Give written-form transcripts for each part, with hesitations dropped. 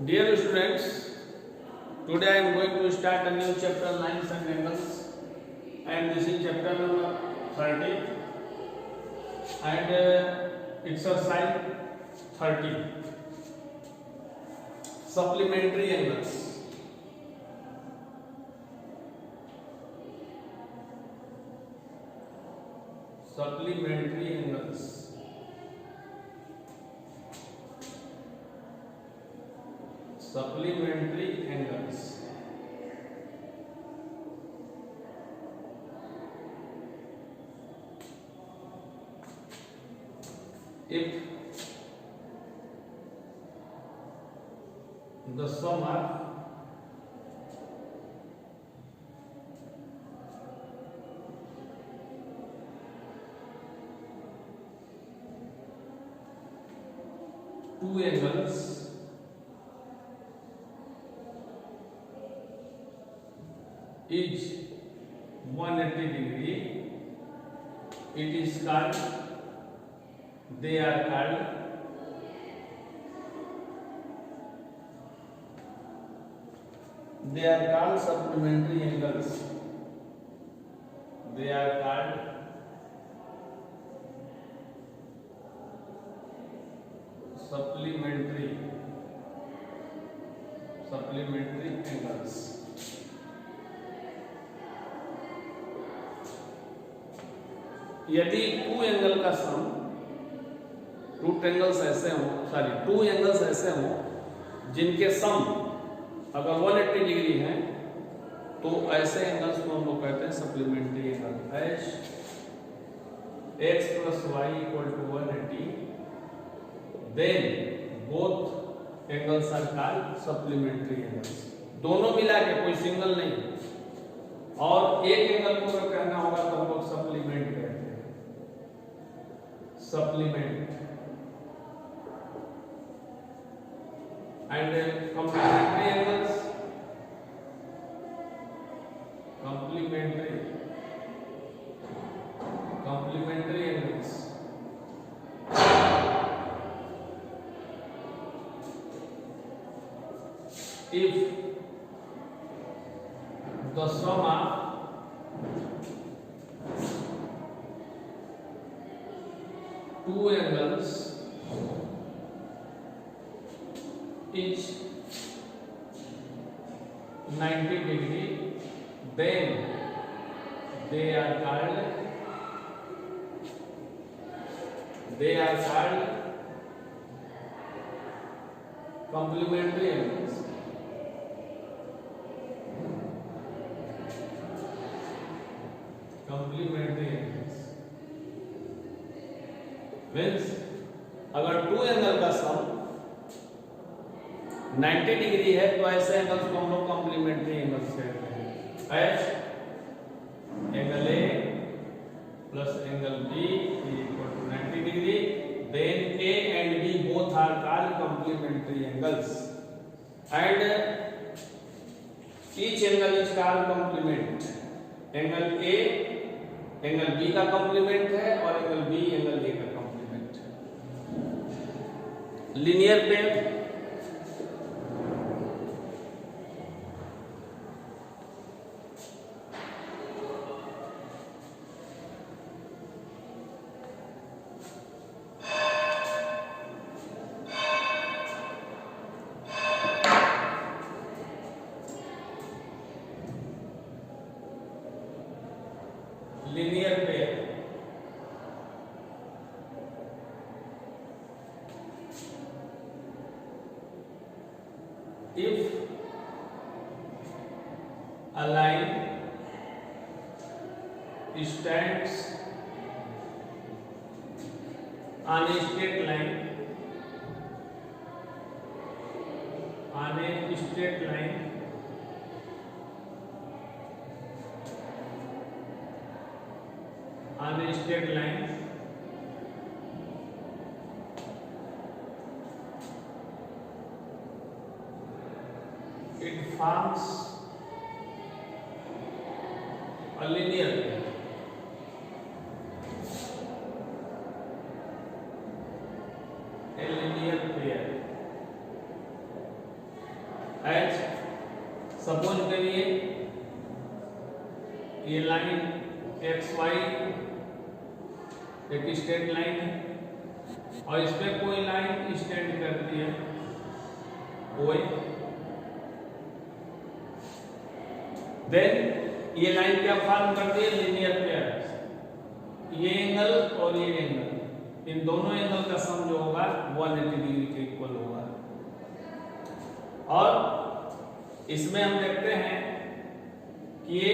Dear students, today I am going to start a new chapter, lines and angles, and this is chapter number 30 and exercise 30, supplementary angles. Supplementary angles. Supplementary angles. If the sum are two angles is 180 degree, it is called, they are called supplementary angles. They are called supplementary angles. यदि to angle का सम two angles ऐसे हो जिनके सम अगर 180 degree है तो ऐसे angles को हम लोग कहते हैं supplementary angle. H X plus Y equal to 180, then both angles are called supplementary angles. दोनों मिला के, कोई सिंगल नहीं। और एक एंगल को अगर कहना होगा तो हम लोग सप्लीमेंट कहते हैं, supplement and complementary angles, complementary angles if the sum of two angles is 90 degree, then they are called complementary angles. Complementary angles means अगर टू एंगल का सम 90 डिग्री है तो ऐसे एंगल्स को हम लोग कॉम्प्लीमेंट्री एंगल्स कहते हैं। H angle A plus angle B equal to 90 degree, then A and B both are called complementary angles and each angle is called complement. Angle A angle B का complement है और angle B angle A का complement है। Linear pair if a line stands on a straight line, it forms a linear pair. A linear pair. Suppose करिए ये line x Y एक straight line है और इस पे कोई लाइन स्टैंड करती है OA, देन ये लाइन क्या फॉर्म करती है, लीनियर पेयर। ये एंगल और ये एंगल, इन दोनों एंगल का सम जो होगा 180 डिग्री के इक्वल होगा। और इसमें हम देखते हैं कि ये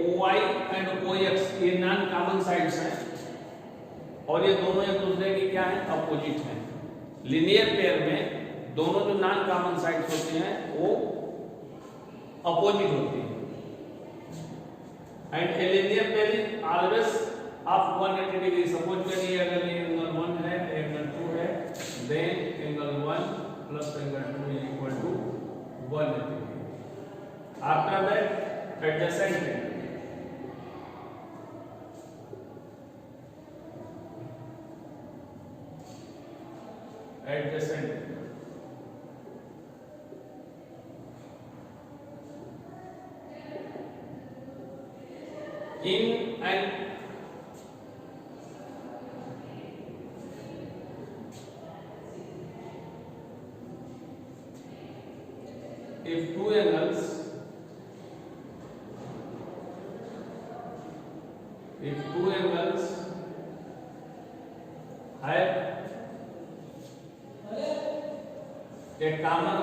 OY एंड OX ये नॉन कॉमन साइड्स हैं और ये दोनों एक दूसरे की क्या है, अपोजिट हैं। लीनियर पेयर में दोनों जो नॉन कॉमन साइड्स होती हैं वो अपोजिट होती हैं। And a linear pair is always of 180 degree. Suppose करिए अगर ये एंगल 1 है, एंगल 2 है, then angle 1 plus angle 2 is equal to 180 degree. After that adjacent angle, adjacent in an if two angles have a common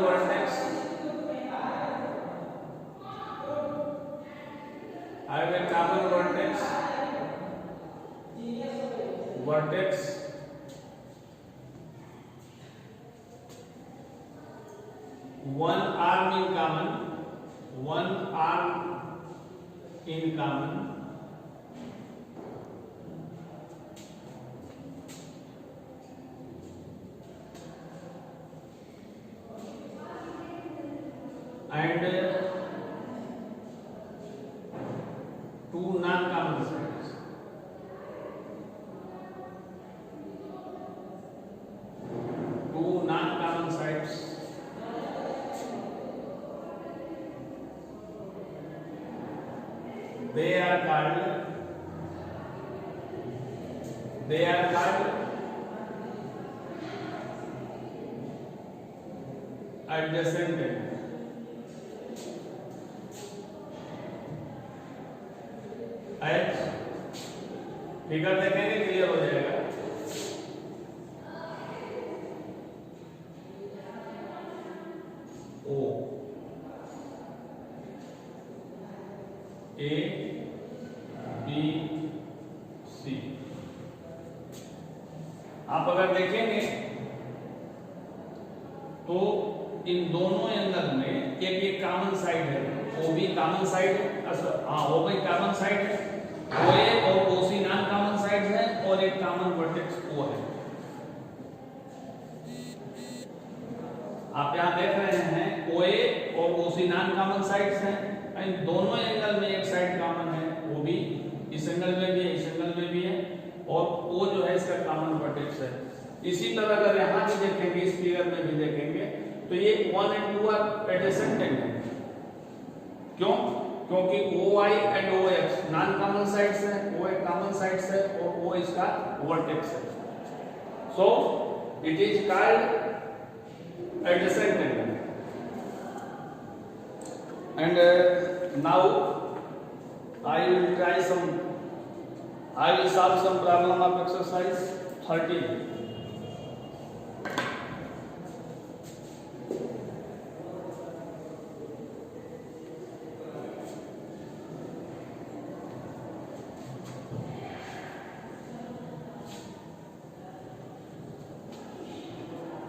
vertex, one arm in common, and two non-common sides. They are called adjacent angles. Figure देखेंगे clear हो जाएगा। O A B C, आप अगर देखेंगे तो इन दोनों angle में एक ये कॉमन साइड है, OB कॉमन साइड है, हाँ OB कॉमन साइड है, OA और OC नॉन कॉमन साइड है और एक कॉमन वर्टेक्स O है। आप यहां देख रहे हैं OA और OC नॉन कॉमन साइड्स हैं, इन दोनों एंगल में एक साइड कॉमन है, OB इस एंगल में भी है, इस एंगल में भी है, और O जो है इसका कॉमन वर्टेक्स है। इसी तरह अगर यहां भी देखेंगे, इस फिगर में भी देखेंगे तो ये 1 and 2 आर एडजेसेंट एंगल। क्यों? क्योंकि OI and OX non common sides है, OA कॉमन साइड्स है और O इसका वर्टेक्स है। So it is called adjacent angle. And now I will solve some problem of exercise 13.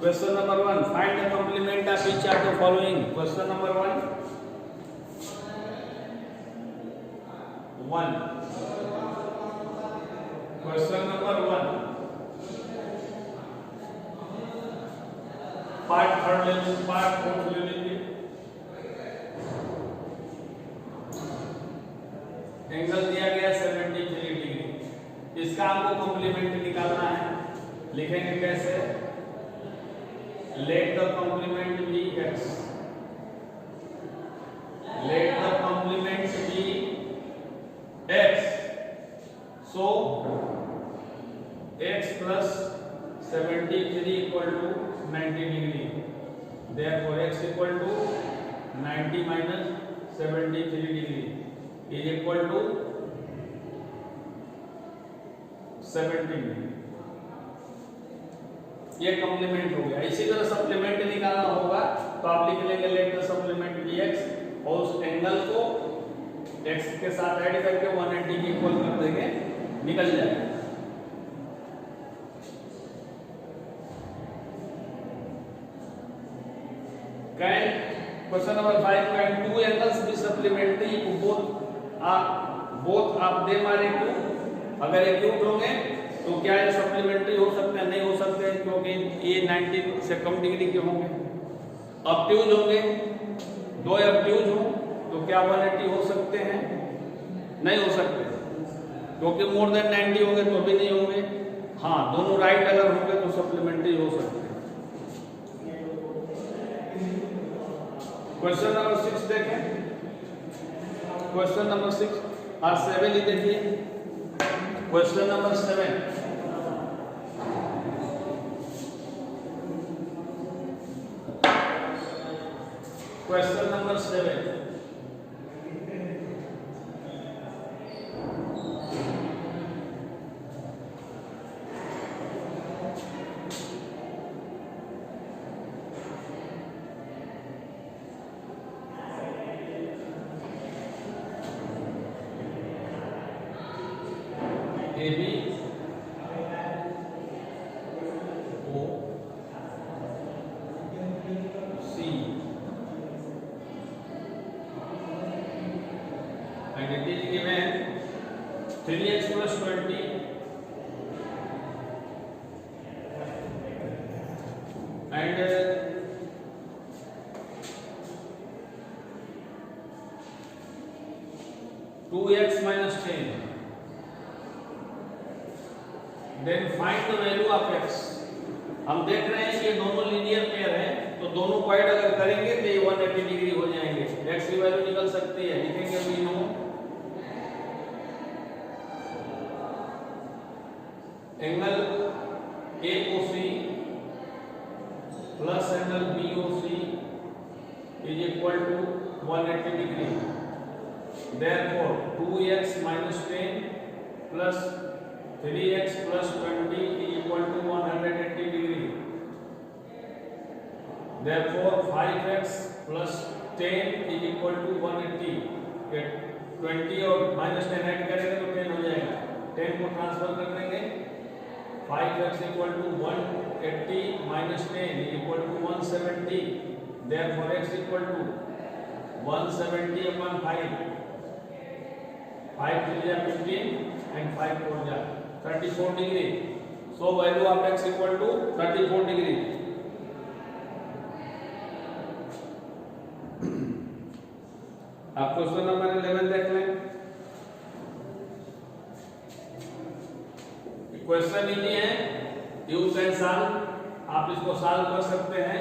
Question number 1. Find the complement of each of the following. Question number 1. 1. Question number 1. Part third ले लीजिए, part fourth ले लीजिए। Angle दिया गया 73 degree. इसका आपको complement निकालना है। लिखेंगे कैसे? Let the complement be x. let the complement be x, so x plus 73 equal to 90 degree, therefore x equal to 90 minus 73 degree is equal to 17 degree। ये कॉम्प्लीमेंट हो गया। इसी तरह सप्लीमेंट निकालना होगा तो आप लिख लेंगे let the supplement be x और उस एंगल को x के साथ ऐड करके 180 की इक्वल कर देंगे, निकल जाएगा। Can question number 5, can two angles be supplementary both of them are equal. अगर एक्यूट होंगे तो क्या ये सप्लीमेंट्री हो सकते हैं? नहीं हो सकते क्योंकि ये 90 से कम डिग्री के होंगे। ऑब्ट्यूज होंगे, दो ऑब्ट्यूज हो तो क्या 180 हो सकते हैं? नहीं हो सकते क्योंकि मोर देन 90 होंगे तो भी नहीं होंगे। हाँ, दोनों राइट अगर होंगे तो सप्लीमेंट्री हो सकते हैं। क्वेश्चन नंबर 6 देखें। क्वेश्चन नंबर 6 और 7 ही देखिए। Question number 7, question number 7, AB O C and it is given 3x plus 20 and 2x minus 10, then find the value of x। हम देख रहे हैं कि दोनों लीनियर पेयर हैं तो दोनों को ऐड अगर करेंगे तो ये 180 डिग्री हो जाएंगे। x की वैल्यू निकल सकती है, लिखेंगे वी नो एंगल AOC प्लस angle BOC is equal to 180 degree, therefore 2x minus 10 plus 3x plus 20 is equal to 180 degree, therefore 5x plus 10 is equal to 180। 20 और minus 10 ऐड करेंगे तो 10 हो जाएगा, 10 को ट्रांसफर कर देंगे, 5x equal to 180 minus 10 is equal to 170, therefore x equal to 170 upon 5, 5 to 15 and 5 to 34 degree, so value of x equal to 34 degree। आप question number 11 देख लें। क्वेश्चन इजी है, यू कैन सॉल्व, आप इसको solve कर सकते हैं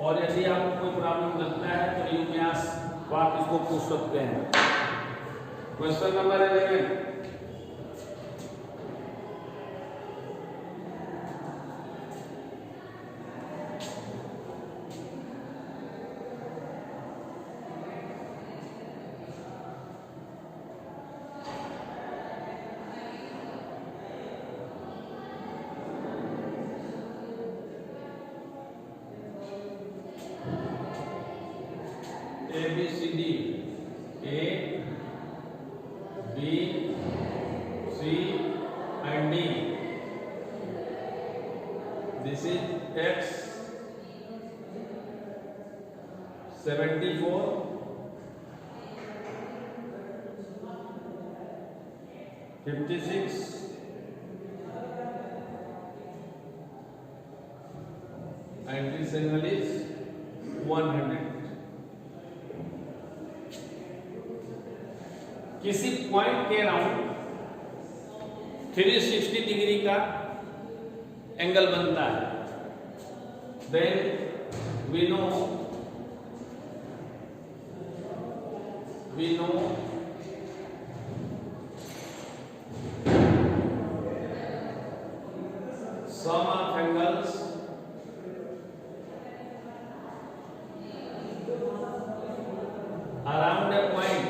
और यदि आपको कोई प्रॉब्लम लगता है तो यू में आप इसको पूछ सकते हैं। Question number 11, ABCD, A, B, C and D. This is X 74, 56 and this angle is 100। किसी पॉइंट के अराउंड 360 डिग्री का एंगल बनता है, then we know we know sum of angles around a point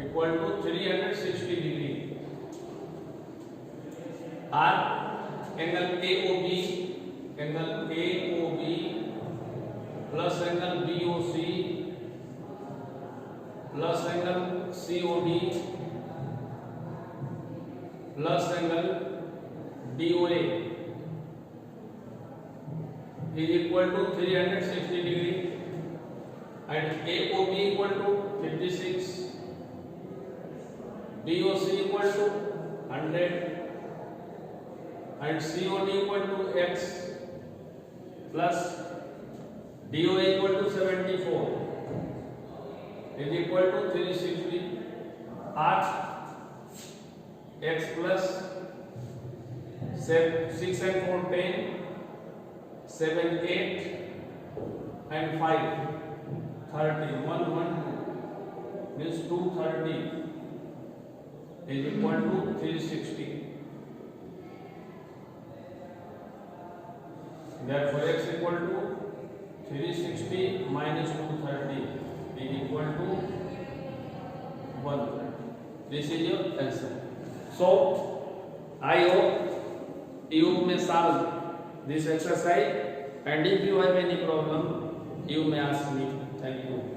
equal to 360 degree are angle AOB plus angle BOC plus angle COD plus angle DOA is equal to 360 degree and AOB equal to 56, BOC equal to 100 and COD equal to X plus DOA equal to 74 is equal to 360 8 X plus 6 and 4 10 7 8 and 5 30 1 1 means 230 is equal to 360. Therefore x equal to 360 minus 230 is equal to 130. This is your answer. So I hope you may solve this exercise, and if you have any problem you may ask me. Thank you.